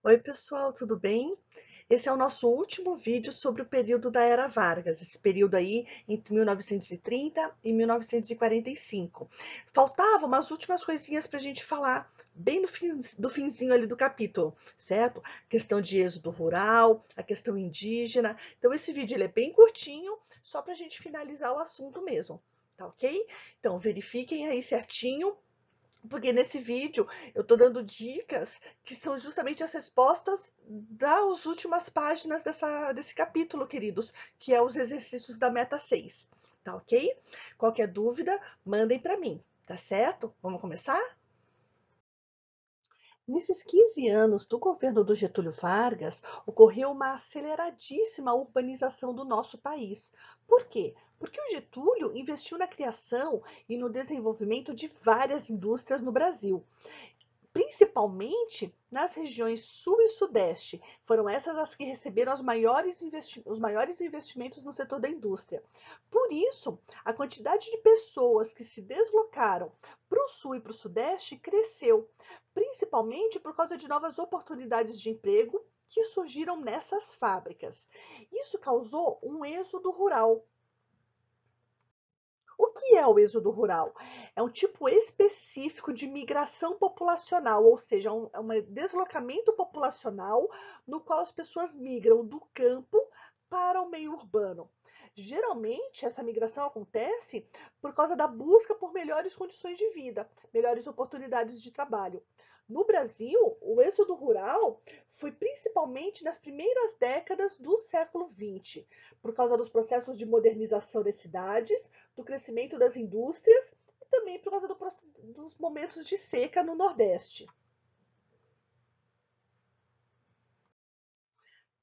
Oi, pessoal, tudo bem? Esse é o nosso último vídeo sobre o período da Era Vargas, esse período aí entre 1930 e 1945. Faltavam umas últimas coisinhas para a gente falar, bem no fim, do finzinho ali do capítulo, certo? Questão de êxodo rural, a questão indígena. Então, esse vídeo ele é bem curtinho, só para a gente finalizar o assunto mesmo, tá ok? Então, verifiquem aí certinho porque nesse vídeo eu estou dando dicas que são justamente as respostas das últimas páginas desse capítulo, queridos, que é os exercícios da meta 6, tá ok? Qualquer dúvida, mandem para mim, tá certo? Vamos começar? Nesses 15 anos do governo do Getúlio Vargas, ocorreu uma aceleradíssima urbanização do nosso país. Por quê? Porque o Getúlio investiu na criação e no desenvolvimento de várias indústrias no Brasil, principalmente nas regiões sul e sudeste. Foram essas as que receberam os maiores investimentos no setor da indústria. Por isso, a quantidade de pessoas que se deslocaram para o sul e para o sudeste cresceu, principalmente por causa de novas oportunidades de emprego que surgiram nessas fábricas. Isso causou um êxodo rural. O que é o êxodo rural? É um tipo específico de migração populacional, ou seja, é um deslocamento populacional no qual as pessoas migram do campo para o meio urbano. Geralmente, essa migração acontece por causa da busca por melhores condições de vida, melhores oportunidades de trabalho. No Brasil, o êxodo rural foi principalmente nas primeiras décadas do século XX, por causa dos processos de modernização das cidades, do crescimento das indústrias e também por causa dos momentos de seca no Nordeste.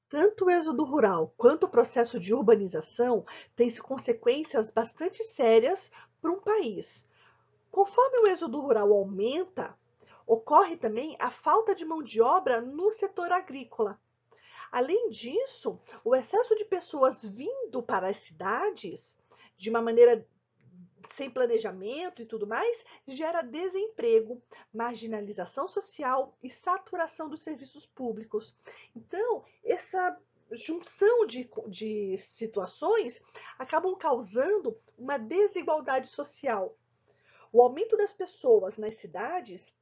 Tanto o êxodo rural quanto o processo de urbanização têm consequências bastante sérias para um país. Conforme o êxodo rural aumenta, ocorre também a falta de mão de obra no setor agrícola. Além disso, o excesso de pessoas vindo para as cidades de uma maneira sem planejamento e tudo mais, gera desemprego, marginalização social e saturação dos serviços públicos. Então, essa junção de situações acabam causando uma desigualdade social. O aumento das pessoas nas cidades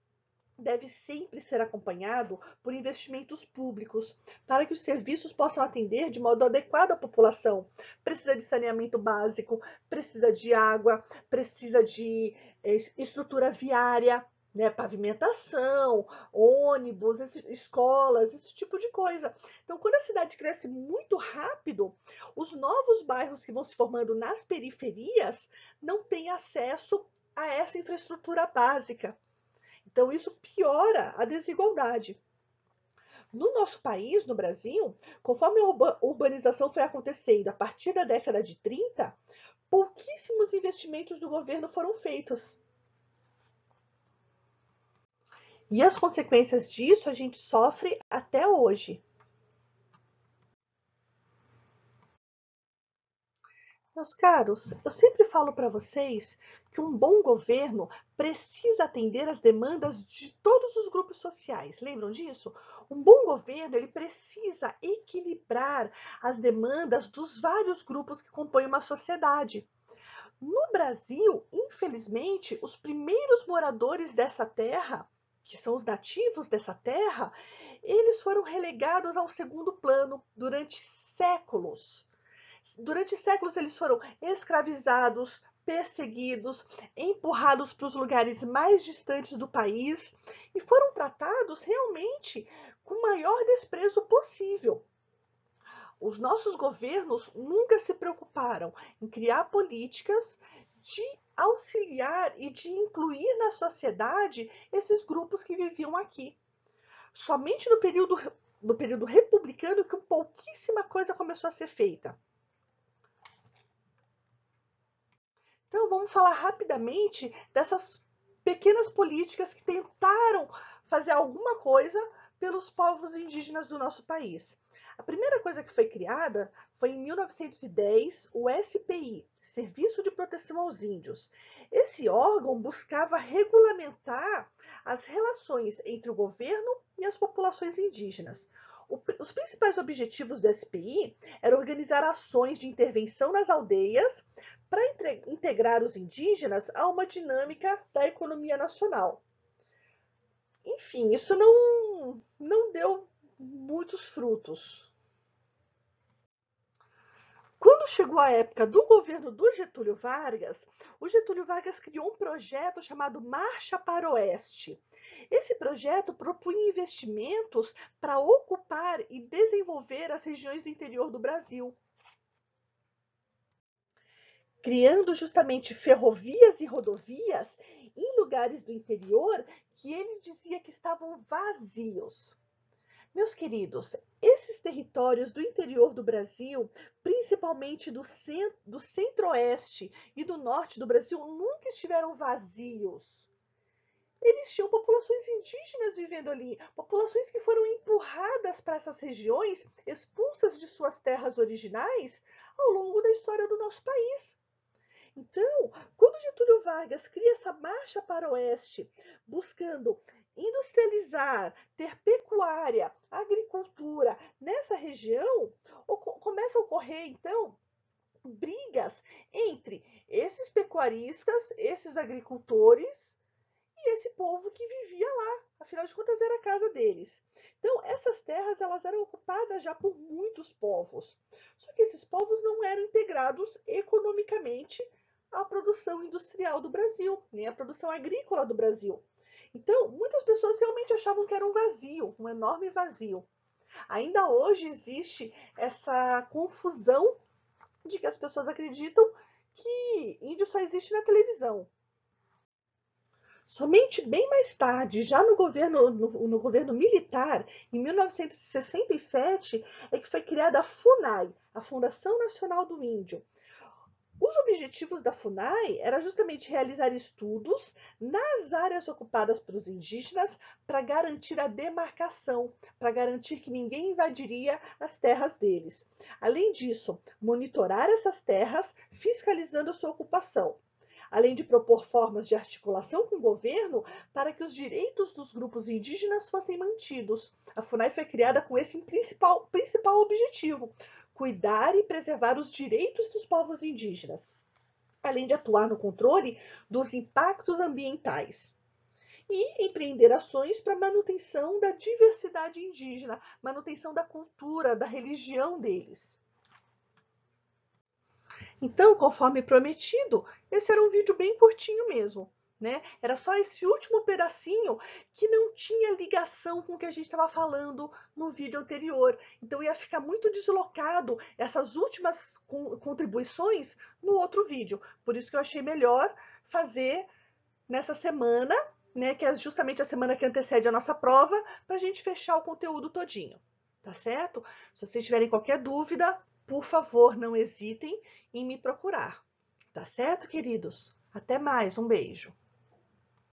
deve sempre ser acompanhado por investimentos públicos para que os serviços possam atender de modo adequado à população. Precisa de saneamento básico, precisa de água, precisa de estrutura viária, né, pavimentação, ônibus, escolas, esse tipo de coisa. Então, quando a cidade cresce muito rápido, os novos bairros que vão se formando nas periferias não têm acesso a essa infraestrutura básica. Então, isso piora a desigualdade. No nosso país, no Brasil, conforme a urbanização foi acontecendo a partir da década de 30, pouquíssimos investimentos do governo foram feitos. E as consequências disso a gente sofre até hoje. Meus caros, eu sempre falo para vocês que um bom governo precisa atender às demandas de todos os grupos sociais. Lembram disso? Um bom governo, ele precisa equilibrar as demandas dos vários grupos que compõem uma sociedade. No Brasil, infelizmente, os primeiros moradores dessa terra, que são os nativos dessa terra, eles foram relegados ao segundo plano durante séculos. Durante séculos eles foram escravizados, perseguidos, empurrados para os lugares mais distantes do país e foram tratados realmente com o maior desprezo possível. Os nossos governos nunca se preocuparam em criar políticas de auxiliar e de incluir na sociedade esses grupos que viviam aqui. Somente no período republicano que pouquíssima coisa começou a ser feita. Então, vamos falar rapidamente dessas pequenas políticas que tentaram fazer alguma coisa pelos povos indígenas do nosso país. A primeira coisa que foi criada foi em 1910 o SPI, Serviço de Proteção aos Índios. Esse órgão buscava regulamentar as relações entre o governo e as populações populações indígenas. Os principais objetivos do SPI eram organizar ações de intervenção nas aldeias para integrar os indígenas a uma dinâmica da economia nacional. Enfim, isso não deu muitos frutos. Quando chegou a época do governo do Getúlio Vargas, o Getúlio Vargas criou um projeto chamado Marcha para o Oeste. Esse projeto propunha investimentos para ocupar e desenvolver as regiões do interior do Brasil, criando justamente ferrovias e rodovias em lugares do interior que ele dizia que estavam vazios. Meus queridos, esses territórios do interior do Brasil, principalmente do centro-oeste e do norte do Brasil, nunca estiveram vazios. Eles tinham populações indígenas vivendo ali, populações que foram empurradas para essas regiões, expulsas de suas terras originais ao longo da história do nosso país. Então, quando Getúlio Vargas cria essa marcha para o oeste, buscando industrializar, ter pecuária, agricultura nessa região, começa a ocorrer, então, brigas entre esses pecuaristas, esses agricultores e esse povo que vivia lá. Afinal de contas, era a casa deles. Então, essas terras elas eram ocupadas já por muitos povos. Só que esses povos não eram integrados economicamente à produção industrial do Brasil, nem à produção agrícola do Brasil. Então, muitas pessoas realmente achavam que era um vazio, um enorme vazio. Ainda hoje existe essa confusão de que as pessoas acreditam que índio só existe na televisão. Somente bem mais tarde, já no governo militar, em 1967, é que foi criada a FUNAI, a Fundação Nacional do Índio. Os objetivos da FUNAI era justamente realizar estudos nas áreas ocupadas pelos indígenas para garantir a demarcação, para garantir que ninguém invadiria as terras deles. Além disso, monitorar essas terras, fiscalizando a sua ocupação. Além de propor formas de articulação com o governo para que os direitos dos grupos indígenas fossem mantidos. A FUNAI foi criada com esse principal objetivo: cuidar e preservar os direitos dos povos indígenas, além de atuar no controle dos impactos ambientais e empreender ações para manutenção da diversidade indígena, manutenção da cultura, da religião deles. Então, conforme prometido, esse era um vídeo bem curtinho mesmo, né? Era só esse último pedacinho que não tinha ligação com o que a gente estava falando no vídeo anterior. Então, ia ficar muito deslocado essas últimas contribuições no outro vídeo. Por isso que eu achei melhor fazer nessa semana, né? Que é justamente a semana que antecede a nossa prova, para a gente fechar o conteúdo todinho, tá certo? Se vocês tiverem qualquer dúvida, por favor, não hesitem em me procurar. Tá certo, queridos? Até mais, um beijo.